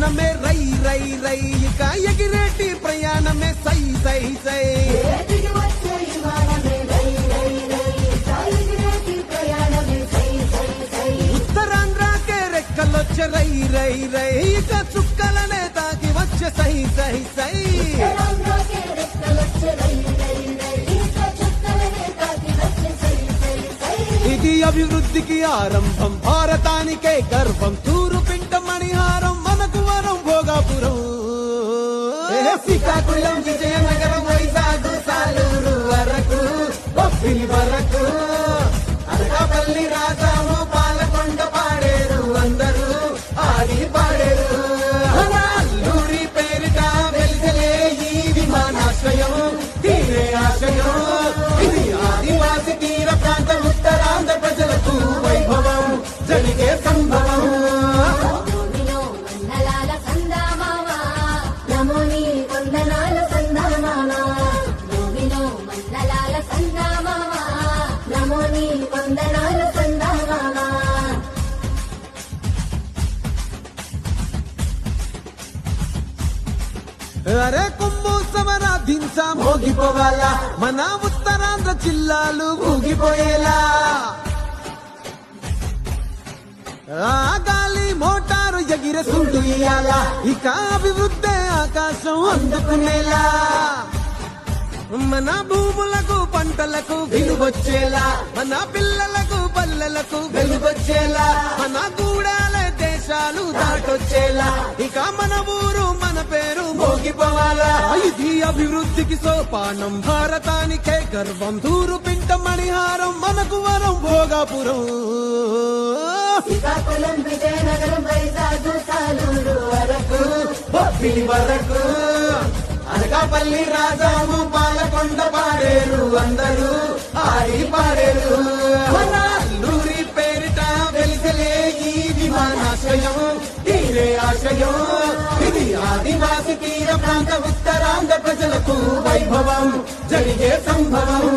పయనమే రై రై రై ఇక ఎగిరేటి ప్రయాణమే సై సై సై ఉత్తరాంధ్రకే రెక్కలొచ్చే రై రై రై ఇక చుక్కలనే తాకి వచ్చే సై సై సై ఇది అభివృద్ధికి ఆరంభం భారతానికే గర్వం తూరు పింట మణిహారం మనకు వరం భోగాపురం శ్రీకాకుళం విజయనగరం వైజాగ్ సాలూరు వరకు బొబ్బిలి వరకు అనకాపల్లి రాజాము పాలకొండ పాడేరు అందరూ ఆడి పాడేరు అల్లూరి పేరిట వెలిసలే ఈ విమానాశ్రయం తీరే ఆశయం ఇది ఆదివాసి తీర ప్రాంత ఉత్తరాంధ్ర ప్రజలకు వైభవం జరిగే సంభవం అరే కుంభు సమరాధించా మోగిపోవాలా మన ఉత్తరాంధ్ర జిల్లాలు ఊగిపోయేలా ఆ గాలి మోటారు ఎగిరే సుండు ఇయ్యాలా ఇక అభివృద్ధి ఆకాశం అందుకునేలా మన భూములకు పంటలకు విలువొచ్చేలా మన పిల్లలకు పల్లెలకు వెలుగొచ్చేలా మన గూడాల దేశాలు దాటొచ్చేలా ఇక మన ఊరు మన పేరు మోగిపోవాలా ఇది అభివృద్ధికి సోపానం భారతానికే గర్వం తూరు పింట మణిహారం మనకు వరం భోగాపురం శ్రీకాకుళం విజయనగరం వైజాగ్ సాలూరు వరకు బొబ్బిలి వరకు అనకాపల్లి రాజాము పాలకొండ పాడేరు అందరూ ఆడి పాడేరు అల్లూరి పేరిట వెలిసలే ఈ విమానాశ్రయం తీరే ఆశయం ఇది ఆదివాసి తీర ప్రాంత ఉత్తరాంధ్ర ప్రజలకు వైభవం జరిగే సంభవం